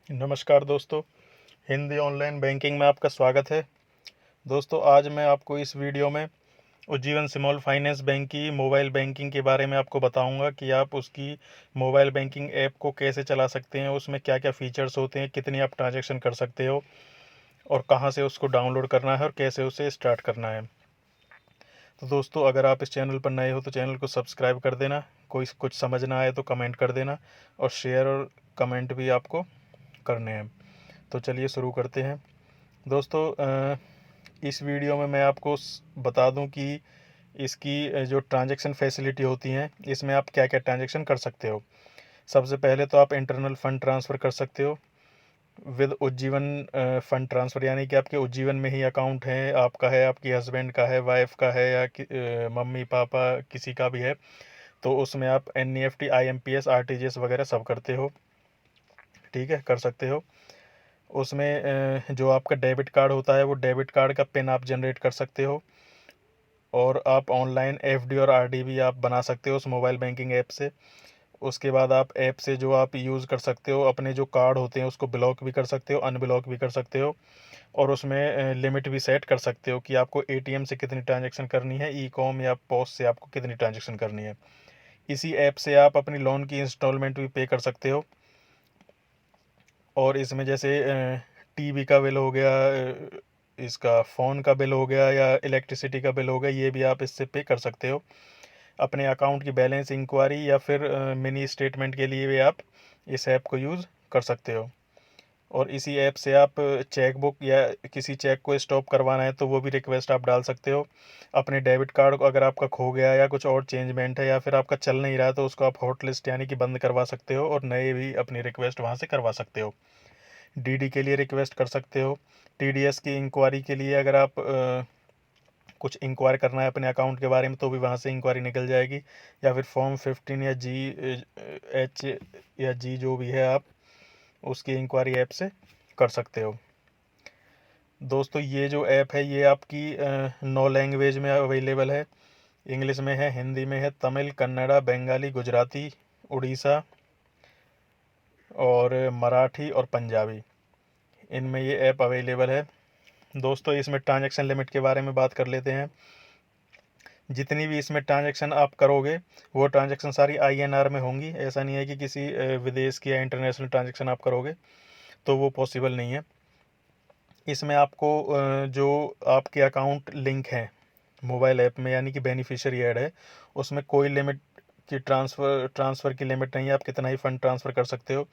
नमस्कार दोस्तों, Hindi online banking में आपका स्वागत है। दोस्तों, आज मैं आपको इस वीडियो में उज्जीवन स्मॉल फाइनेंस बैंक की मोबाइल बैंकिंग के बारे में आपको बताऊंगा कि आप उसकी मोबाइल बैंकिंग ऐप को कैसे चला सकते हैं, उसमें क्या-क्या फ़ीचर्स होते हैं, कितनी आप ट्रांजैक्शन कर सकते हो और कहां से उसको डाउनलोड करना है और कैसे उसे स्टार्ट करना है। तो दोस्तों, अगर आप इस चैनल पर नए हो तो चैनल को सब्सक्राइब कर देना, कोई कुछ समझ ना आए तो कमेंट कर देना और शेयर और कमेंट भी आपको करने हैं। तो चलिए शुरू करते हैं। दोस्तों, इस वीडियो में मैं आपको बता दूं कि इसकी जो ट्रांजैक्शन फैसिलिटी होती हैं, इसमें आप क्या क्या ट्रांजैक्शन कर सकते हो। सबसे पहले तो आप इंटरनल फ़ंड ट्रांसफ़र कर सकते हो विद उज्जीवन फ़ंड ट्रांसफ़र, यानी कि आपके उज्जीवन में ही अकाउंट है, आपका है, आपकी हस्बैंड का है, वाइफ का है या मम्मी पापा किसी का भी है, तो उसमें आप NEFT, IMPS, RTGS वगैरह सब करते हो। ठीक है, कर सकते हो। उसमें जो आपका डेबिट कार्ड होता है वो डेबिट कार्ड का पिन आप जनरेट कर सकते हो और आप ऑनलाइन FD और RD भी आप बना सकते हो उस मोबाइल बैंकिंग ऐप से। उसके बाद आप ऐप से जो आप यूज़ कर सकते हो, अपने जो कार्ड होते हैं उसको ब्लॉक भी कर सकते हो, अनब्लॉक भी कर सकते हो और उसमें लिमिट भी सेट कर सकते हो कि आपको ATM से कितनी ट्रांजैक्शन करनी है, ई-कॉम या पोस्ट से आपको कितनी ट्रांजैक्शन करनी है। इसी ऐप से आप अपनी लोन की इंस्टॉलमेंट भी पे कर सकते हो और इसमें जैसे टीवी का बिल हो गया, इसका फ़ोन का बिल हो गया या इलेक्ट्रिसिटी का बिल हो गया, ये भी आप इससे पे कर सकते हो। अपने अकाउंट की बैलेंस इंक्वायरी या फिर मिनी स्टेटमेंट के लिए भी आप इस ऐप को यूज़ कर सकते हो और इसी ऐप से आप चेक बुक या किसी चेक को स्टॉप करवाना है तो वो भी रिक्वेस्ट आप डाल सकते हो। अपने डेबिट कार्ड को अगर आपका खो गया या कुछ और चेंजमेंट है या फिर आपका चल नहीं रहा है तो उसको आप हॉट लिस्ट यानी कि बंद करवा सकते हो और नए भी अपनी रिक्वेस्ट वहाँ से करवा सकते हो। DD के लिए रिक्वेस्ट कर सकते हो। TDS की इंक्वायरी के लिए अगर आप कुछ इंक्वायर करना है अपने अकाउंट के बारे में तो भी वहाँ से इंक्वायरी निकल जाएगी या फिर फॉर्म 15 या H या G जो भी है आप उसकी इंक्वायरी ऐप से कर सकते हो। दोस्तों, ये जो ऐप है ये आपकी 9 लैंग्वेज में अवेलेबल है। इंग्लिश में है, हिंदी में है, तमिल, कन्नड़ा, बंगाली, गुजराती, उड़ीसा और मराठी और पंजाबी, इनमें ये ऐप अवेलेबल है। दोस्तों, इसमें ट्रांजैक्शन लिमिट के बारे में बात कर लेते हैं। जितनी भी इसमें ट्रांजैक्शन आप करोगे वो ट्रांजैक्शन सारी INR में होंगी। ऐसा नहीं है कि किसी विदेश की या इंटरनेशनल ट्रांजैक्शन आप करोगे तो वो पॉसिबल नहीं है। इसमें आपको जो आपके अकाउंट लिंक हैं मोबाइल ऐप में यानी कि बेनिफिशियरी ऐड है, उसमें कोई लिमिट की ट्रांसफ़र की लिमिट नहीं है, आप कितना ही फ़ंड ट्रांसफ़र कर सकते हो।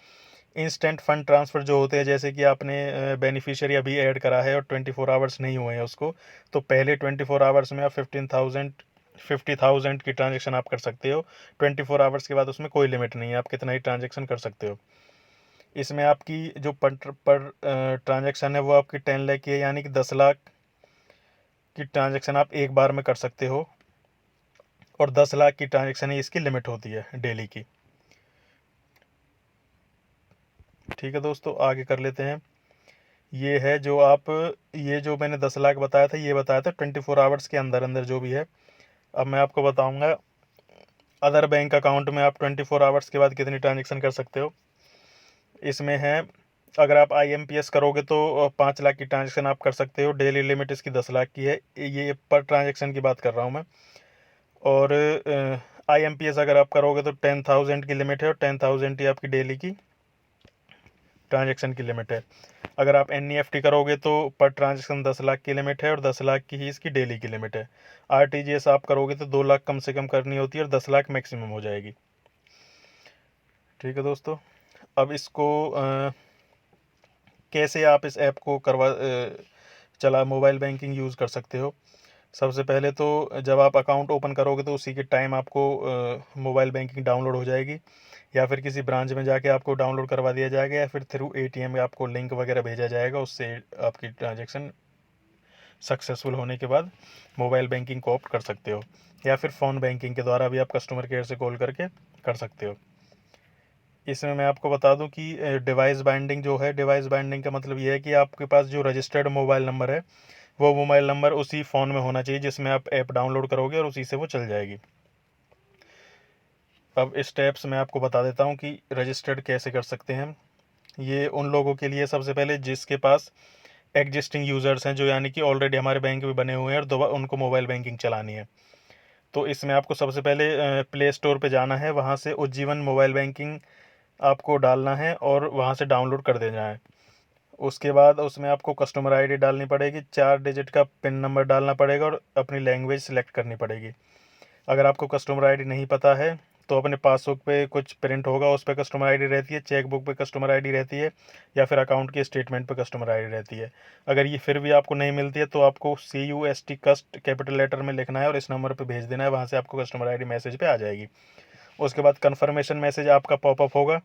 इंस्टेंट फ़ंड ट्रांसफ़र जो होते हैं, जैसे कि आपने बेनिफिशियरी अभी ऐड करा है और 24 आवर्स नहीं हुए हैं उसको, तो पहले 24 आवर्स में आप 50,000 की ट्रांजैक्शन आप कर सकते हो। 24 आवर्स के बाद उसमें कोई लिमिट नहीं है, आप कितना ही ट्रांजैक्शन कर सकते हो। इसमें आपकी जो पर ट्रांजैक्शन है वो आपकी 10 लाख की है, यानी कि 10 लाख की ट्रांजैक्शन आप एक बार में कर सकते हो और 10 लाख की ट्रांजैक्शन ही इसकी लिमिट होती है डेली की। ठीक है दोस्तों, आगे कर लेते हैं। ये है जो आप, ये जो मैंने 10 लाख बताया था ये बताया था 24 आवर्स के अंदर अंदर जो भी है। अब मैं आपको बताऊंगा अदर बैंक अकाउंट में आप 24 आवर्स के बाद कितनी ट्रांजैक्शन कर सकते हो। इसमें है, अगर आप IMPS करोगे तो 5 लाख की ट्रांजैक्शन आप कर सकते हो। डेली लिमिट इसकी 10 लाख की है, ये पर ट्रांजैक्शन की बात कर रहा हूँ मैं। और IMPS अगर आप करोगे तो 10,000 की लिमिट है और 10,000 ही आपकी डेली की ट्रांजैक्शन की लिमिट है। अगर आप NEFT करोगे तो पर ट्रांजैक्शन 10 लाख की लिमिट है और 10 लाख की ही इसकी डेली की लिमिट है। RTGS आप करोगे तो 2 लाख कम से कम करनी होती है और 10 लाख मैक्सिमम हो जाएगी। ठीक है दोस्तों, अब इसको कैसे आप इस ऐप को चला मोबाइल बैंकिंग यूज़ कर सकते हो। सबसे पहले तो जब आप अकाउंट ओपन करोगे तो उसी के टाइम आपको मोबाइल बैंकिंग डाउनलोड हो जाएगी या फिर किसी ब्रांच में जाके आपको डाउनलोड करवा दिया जाएगा या फिर थ्रू ATM में आपको लिंक वगैरह भेजा जाएगा, उससे आपकी ट्रांजैक्शन सक्सेसफुल होने के बाद मोबाइल बैंकिंग को ऑप्ट कर सकते हो या फिर फ़ोन बैंकिंग के द्वारा भी आप कस्टमर केयर से कॉल करके कर सकते हो। इसमें मैं आपको बता दूं कि डिवाइस बाइंडिंग जो है, डिवाइस बाइंडिंग का मतलब ये है कि आपके पास जो रजिस्टर्ड मोबाइल नंबर है वो मोबाइल नंबर उसी फ़ोन में होना चाहिए जिसमें आप ऐप डाउनलोड करोगे और उसी से वो चल जाएगी। अब स्टेप्स मैं आपको बता देता हूँ कि रजिस्टर्ड कैसे कर सकते हैं। ये उन लोगों के लिए सबसे पहले जिसके पास एग्जिस्टिंग यूज़र्स हैं, जो यानी कि ऑलरेडी हमारे बैंक में बने हुए हैं और दोबारा उनको मोबाइल बैंकिंग चलानी है। तो इसमें आपको सबसे पहले प्ले स्टोर पे जाना है, वहाँ से उज्जीवन मोबाइल बैंकिंग आपको डालना है और वहाँ से डाउनलोड कर देना है। उसके बाद उसमें आपको कस्टमर आईडी डालनी पड़ेगी, 4 डिजिट का पिन नंबर डालना पड़ेगा और अपनी लैंग्वेज सिलेक्ट करनी पड़ेगी। अगर आपको कस्टमर आईडी नहीं पता है तो अपने पासबुक पे कुछ प्रिंट होगा, उस पर कस्टमर आईडी रहती है, चेकबुक पे कस्टमर आईडी रहती है, या फिर अकाउंट के स्टेटमेंट पे कस्टमर आईडी रहती है। अगर ये फिर भी आपको नहीं मिलती है तो आपको CUST कस्ट कैपिटल लेटर में लिखना है और इस नंबर पे भेज देना है, वहाँ से आपको कस्टमर आईडी मैसेज पे आ जाएगी। उसके बाद कन्फर्मेशन मैसेज आपका पॉपअप होगा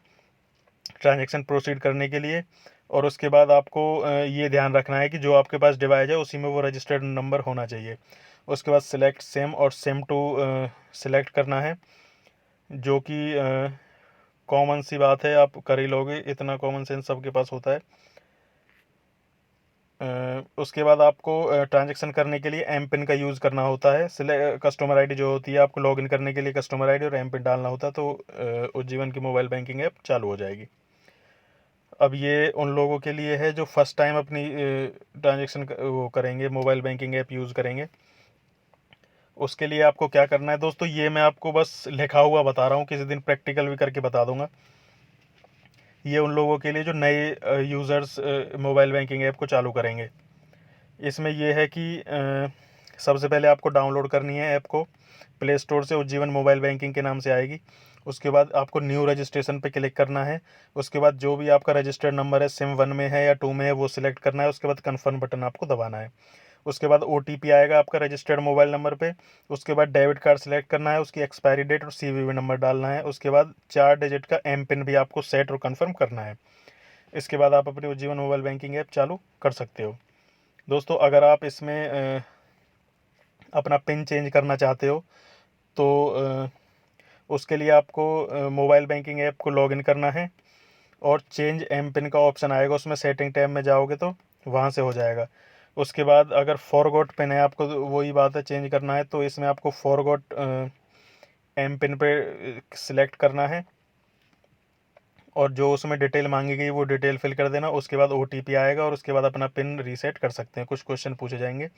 ट्रांजैक्शन प्रोसीड करने के लिए। और उसके बाद आपको ये ध्यान रखना है कि जो आपके पास डिवाइस है उसी में वो रजिस्टर्ड नंबर होना चाहिए। उसके बाद सिलेक्ट सेम और सेम टू सिलेक्ट करना है, जो कि कॉमन सी बात है, आप कर ही लोगे, इतना कॉमन सेंस सबके पास होता है। उसके बाद आपको ट्रांजैक्शन करने के लिए एम पिन का यूज़ करना होता है। कस्टमर आईडी जो होती है, आपको लॉगिन करने के लिए कस्टमर आईडी और एम पिन डालना होता है, तो उज्जीवन की मोबाइल बैंकिंग ऐप चालू हो जाएगी। अब ये उन लोगों के लिए है जो फर्स्ट टाइम अपनी ट्रांजैक्शन वो करेंगे, मोबाइल बैंकिंग ऐप यूज़ करेंगे। उसके लिए आपको क्या करना है दोस्तों, ये मैं आपको बस लिखा हुआ बता रहा हूँ, किसी दिन प्रैक्टिकल भी करके बता दूंगा। ये उन लोगों के लिए जो नए यूज़र्स मोबाइल बैंकिंग ऐप को चालू करेंगे। इसमें यह है कि सबसे पहले आपको डाउनलोड करनी है ऐप को प्ले स्टोर से, उज्जीवन मोबाइल बैंकिंग के नाम से आएगी। उसके बाद आपको न्यू रजिस्ट्रेशन पे क्लिक करना है। उसके बाद जो भी आपका रजिस्टर्ड नंबर है, सिम 1 में है या 2 में है, वो सिलेक्ट करना है। उसके बाद कन्फर्म बटन आपको दबाना है। उसके बाद OTP आएगा आपका रजिस्टर्ड मोबाइल नंबर पे। उसके बाद डेबिट कार्ड सेलेक्ट करना है, उसकी एक्सपायरी डेट और CVV नंबर डालना है। उसके बाद 4 डिजिट का एम पिन भी आपको सेट और कन्फर्म करना है। इसके बाद आप अपनी उज्जीवन मोबाइल बैंकिंग ऐप चालू कर सकते हो। दोस्तों, अगर आप इसमें अपना पिन चेंज करना चाहते हो तो उसके लिए आपको मोबाइल बैंकिंग ऐप को लॉगिन करना है और चेंज एम पिन का ऑप्शन आएगा, उसमें सेटिंग टैब में जाओगे तो वहाँ से हो जाएगा। उसके बाद अगर फॉरगॉट पिन है, आपको वही बात है, चेंज करना है, तो इसमें आपको फॉरगॉट एम पिन पे सिलेक्ट करना है और जो उसमें डिटेल मांगी गई वो डिटेल फिल कर देना। उसके बाद OTP आएगा और उसके बाद अपना पिन रीसेट कर सकते हैं। कुछ क्वेश्चन पूछे जाएंगे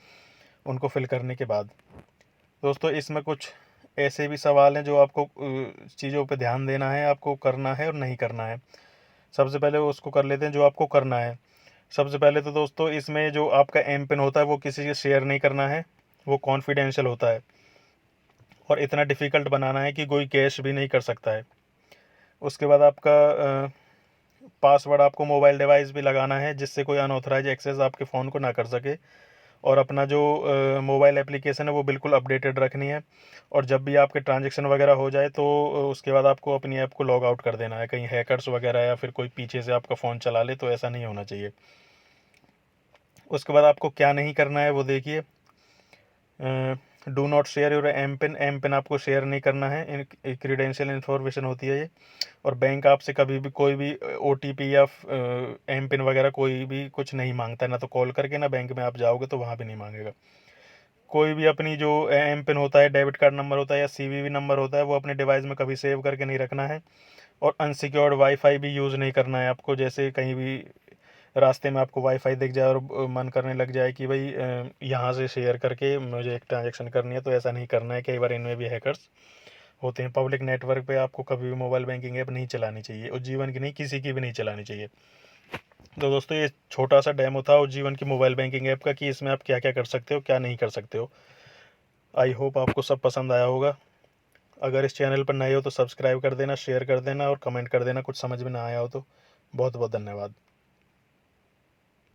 उनको फिल करने के बाद। दोस्तों, इसमें कुछ ऐसे भी सवाल हैं जो आपको चीज़ों पे ध्यान देना है, आपको करना है और नहीं करना है। सबसे पहले उसको कर लेते हैं जो आपको करना है। सबसे पहले तो दोस्तों, इसमें जो आपका एम पिन होता है वो किसी से शेयर नहीं करना है, वो कॉन्फिडेंशियल होता है और इतना डिफ़िकल्ट बनाना है कि कोई कैश भी नहीं कर सकता है। उसके बाद आपका पासवर्ड आपको मोबाइल डिवाइस भी लगाना है, जिससे कोई अनऑथराइज एक्सेस आपके फ़ोन को ना कर सके। और अपना जो मोबाइल एप्लीकेशन है वो बिल्कुल अपडेटेड रखनी है। और जब भी आपके ट्रांजेक्शन वगैरह हो जाए तो उसके बाद आपको अपनी ऐप को लॉग आउट कर देना है। कहीं हैकर्स वगैरह या फिर कोई पीछे से आपका फ़ोन चला ले तो ऐसा नहीं होना चाहिए। उसके बाद आपको क्या नहीं करना है वो देखिए। Do not share your M pin आपको शेयर नहीं करना है, क्रीडेंशियल इन्फॉर्मेशन होती है ये। और बैंक आपसे कभी भी कोई भी OTP या एम पिन वगैरह कोई भी कुछ नहीं मांगता है, ना तो कॉल करके, ना बैंक में आप जाओगे तो वहाँ भी नहीं मांगेगा। कोई भी अपनी जो एम पिन होता है, डेबिट कार्ड नंबर होता है या CVV नंबर होता है, वो अपने डिवाइस में कभी सेव करके नहीं रखना है। और अनसिक्योर्ड वाईफाई भी यूज़ नहीं करना है आपको। जैसे कहीं भी रास्ते में आपको वाईफाई दिख जाए और मन करने लग जाए कि भाई यहाँ से शेयर करके मुझे एक ट्रांजेक्शन करनी है, तो ऐसा नहीं करना है। कई बार इनमें भी हैकर्स होते हैं। पब्लिक नेटवर्क पे आपको कभी भी मोबाइल बैंकिंग ऐप नहीं चलानी चाहिए, उज्जीवन की नहीं, किसी की भी नहीं चलानी चाहिए। तो दोस्तों, ये छोटा सा डेमो था उज्जीवन की मोबाइल बैंकिंग ऐप का कि इसमें आप क्या क्या कर सकते हो, क्या नहीं कर सकते हो। आई होप आपको सब पसंद आया होगा। अगर इस चैनल पर नए हो तो सब्सक्राइब कर देना, शेयर कर देना और कमेंट कर देना कुछ समझ में ना आया हो तो। बहुत बहुत धन्यवाद।